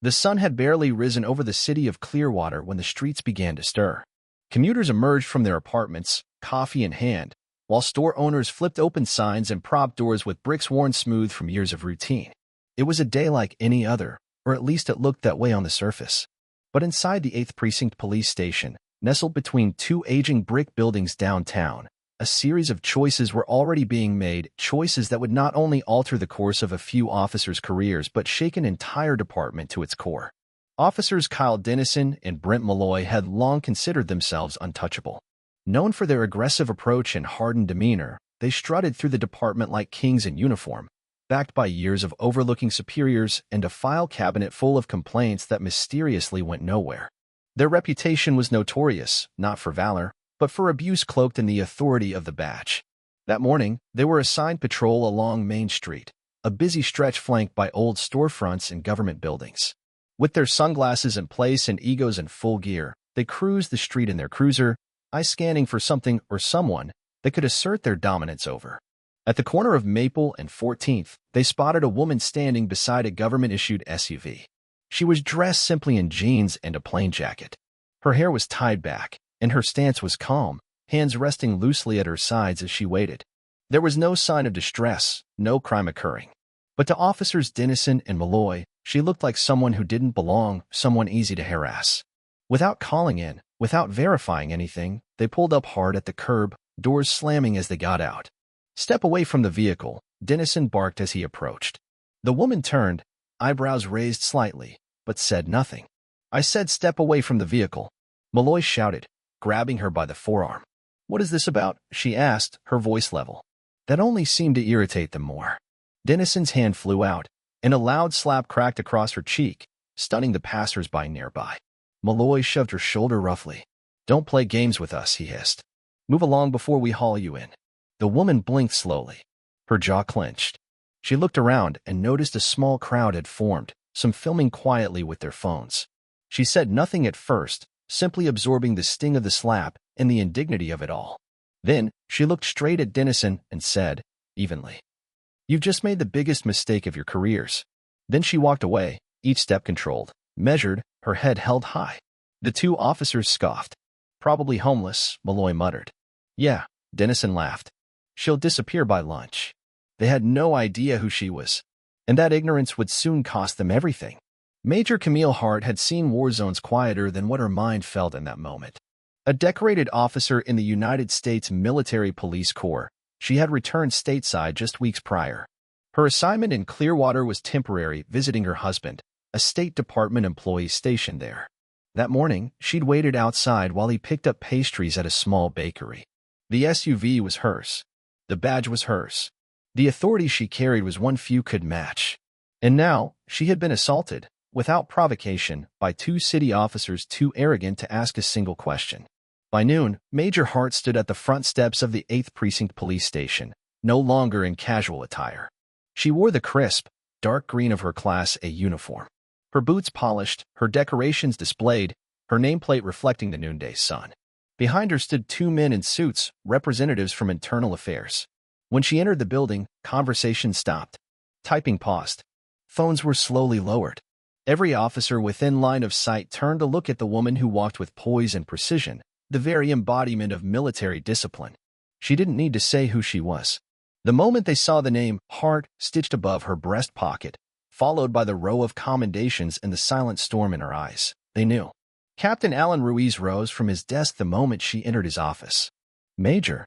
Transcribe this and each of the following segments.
The sun had barely risen over the city of Clearwater when the streets began to stir. Commuters emerged from their apartments, coffee in hand, while store owners flipped open signs and propped doors with bricks worn smooth from years of routine. It was a day like any other, or at least it looked that way on the surface. But inside the 8th Precinct Police Station, nestled between two aging brick buildings downtown, a series of choices were already being made, choices that would not only alter the course of a few officers' careers but shake an entire department to its core. Officers Kyle Dennison and Brent Malloy had long considered themselves untouchable. Known for their aggressive approach and hardened demeanor, they strutted through the department like kings in uniform, backed by years of overlooking superiors and a file cabinet full of complaints that mysteriously went nowhere. Their reputation was notorious, not for valor, but for abuse cloaked in the authority of the badge. That morning, they were assigned patrol along Main Street, a busy stretch flanked by old storefronts and government buildings. With their sunglasses in place and egos in full gear, they cruised the street in their cruiser, eyes scanning for something or someone they could assert their dominance over. At the corner of Maple and 14th, they spotted a woman standing beside a government-issued SUV. She was dressed simply in jeans and a plain jacket. Her hair was tied back, and her stance was calm, hands resting loosely at her sides as she waited. There was no sign of distress, no crime occurring. But to Officers Dennison and Malloy, she looked like someone who didn't belong, someone easy to harass. Without calling in, without verifying anything, they pulled up hard at the curb, doors slamming as they got out. "Step away from the vehicle," Dennison barked as he approached. The woman turned, eyebrows raised slightly, but said nothing. "I said step away from the vehicle," Malloy shouted, grabbing her by the forearm. "What is this about?" she asked, her voice level. That only seemed to irritate them more. Dennison's hand flew out, and a loud slap cracked across her cheek, stunning the passers-by nearby. Malloy shoved her shoulder roughly. "Don't play games with us," he hissed. "Move along before we haul you in." The woman blinked slowly. Her jaw clenched. She looked around and noticed a small crowd had formed, some filming quietly with their phones. She said nothing at first, simply absorbing the sting of the slap and the indignity of it all. Then, she looked straight at Dennison and said, evenly, "You've just made the biggest mistake of your careers." Then she walked away, each step controlled, measured, her head held high. The two officers scoffed. "Probably homeless," Malloy muttered. "Yeah," Dennison laughed. "She'll disappear by lunch." They had no idea who she was, and that ignorance would soon cost them everything. Major Camille Hart had seen war zones quieter than what her mind felt in that moment. A decorated officer in the United States Military Police Corps, she had returned stateside just weeks prior. Her assignment in Clearwater was temporary, visiting her husband, a State Department employee stationed there. That morning, she'd waited outside while he picked up pastries at a small bakery. The SUV was hers. The badge was hers. The authority she carried was one few could match. And now, she had been assaulted, without provocation, by two city officers too arrogant to ask a single question. By noon, Major Hart stood at the front steps of the 8th Precinct Police Station, no longer in casual attire. She wore the crisp, dark green of her Class A uniform. Her boots polished, her decorations displayed, her nameplate reflecting the noonday sun. Behind her stood two men in suits, representatives from Internal Affairs. When she entered the building, conversation stopped. Typing paused. Phones were slowly lowered. Every officer within line of sight turned to look at the woman who walked with poise and precision, the very embodiment of military discipline. She didn't need to say who she was. The moment they saw the name Hart stitched above her breast pocket, followed by the row of commendations and the silent storm in her eyes, they knew. Captain Alan Ruiz rose from his desk the moment she entered his office. "Major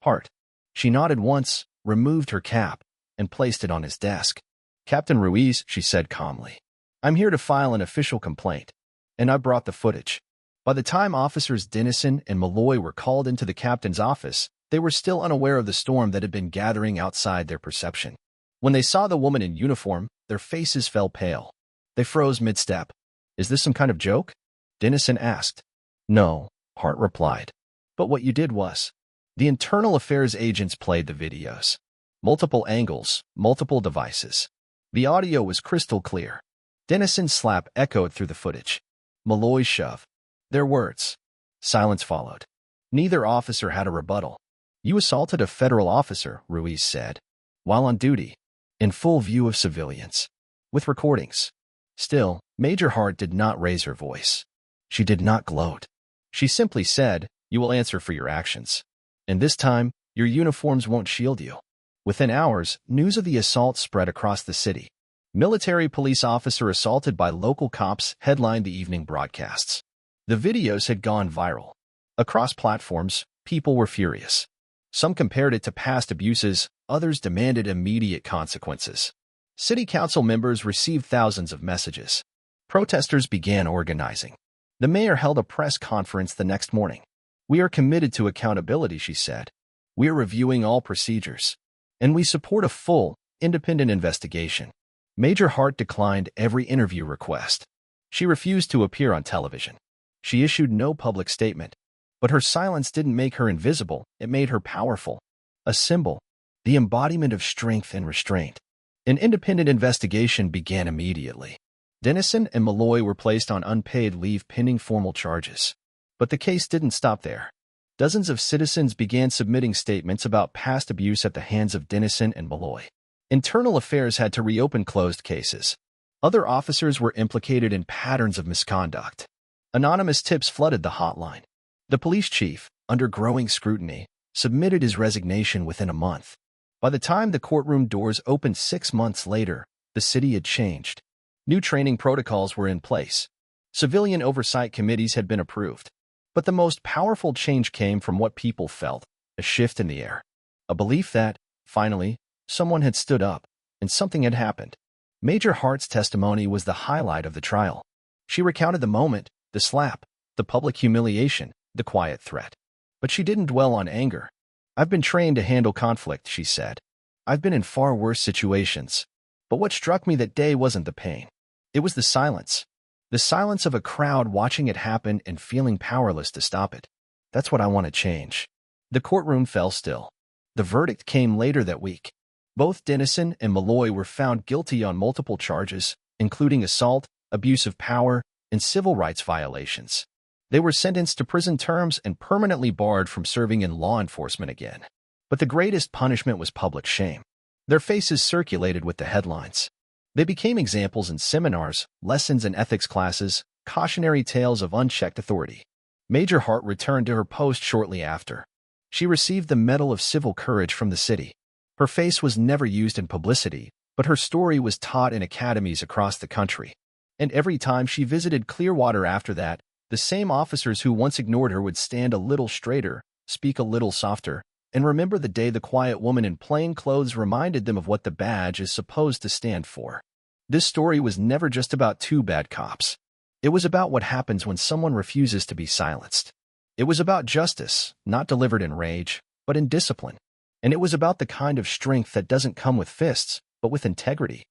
Hart." She nodded once, removed her cap, and placed it on his desk. "Captain Ruiz," she said calmly, "I'm here to file an official complaint, and I brought the footage." By the time Officers Dennison and Malloy were called into the captain's office, they were still unaware of the storm that had been gathering outside their perception. When they saw the woman in uniform, their faces fell pale. They froze mid-step. "Is this some kind of joke?" Dennison asked. "No," Hart replied. "But what you did was." The Internal Affairs agents played the videos. Multiple angles, multiple devices. The audio was crystal clear. Dennison's slap echoed through the footage. Malloy's shove. Their words. Silence followed. Neither officer had a rebuttal. "You assaulted a federal officer," Ruiz said, "while on duty, in full view of civilians. With recordings." Still, Major Hart did not raise her voice. She did not gloat. She simply said, "You will answer for your actions. And this time, your uniforms won't shield you." Within hours, news of the assault spread across the city. Military police officer assaulted by local cops headlined the evening broadcasts. The videos had gone viral. Across platforms, people were furious. Some compared it to past abuses, others demanded immediate consequences. City council members received thousands of messages. Protesters began organizing. The mayor held a press conference the next morning. "We are committed to accountability," she said. "We are reviewing all procedures. And we support a full, independent investigation." Major Hart declined every interview request. She refused to appear on television. She issued no public statement. But her silence didn't make her invisible, it made her powerful. A symbol, the embodiment of strength and restraint. An independent investigation began immediately. Dennison and Malloy were placed on unpaid leave pending formal charges. But the case didn't stop there. Dozens of citizens began submitting statements about past abuse at the hands of Dennison and Malloy. Internal Affairs had to reopen closed cases. Other officers were implicated in patterns of misconduct. Anonymous tips flooded the hotline. The police chief, under growing scrutiny, submitted his resignation within a month. By the time the courtroom doors opened 6 months later, the city had changed. New training protocols were in place. Civilian oversight committees had been approved. But the most powerful change came from what people felt, a shift in the air. A belief that, finally, someone had stood up, and something had happened. Major Hart's testimony was the highlight of the trial. She recounted the moment, the slap, the public humiliation, the quiet threat. But she didn't dwell on anger. "I've been trained to handle conflict," she said. "I've been in far worse situations. But what struck me that day wasn't the pain. It was the silence. The silence of a crowd watching it happen and feeling powerless to stop it. That's what I want to change." The courtroom fell still. The verdict came later that week. Both Dennison and Malloy were found guilty on multiple charges, including assault, abuse of power, and civil rights violations. They were sentenced to prison terms and permanently barred from serving in law enforcement again. But the greatest punishment was public shame. Their faces circulated with the headlines. They became examples in seminars, lessons in ethics classes, cautionary tales of unchecked authority. Major Hart returned to her post shortly after. She received the Medal of Civil Courage from the city. Her face was never used in publicity, but her story was taught in academies across the country. And every time she visited Clearwater after that, the same officers who once ignored her would stand a little straighter, speak a little softer, and remember the day the quiet woman in plain clothes reminded them of what the badge is supposed to stand for. This story was never just about two bad cops. It was about what happens when someone refuses to be silenced. It was about justice, not delivered in rage, but in discipline. And it was about the kind of strength that doesn't come with fists, but with integrity.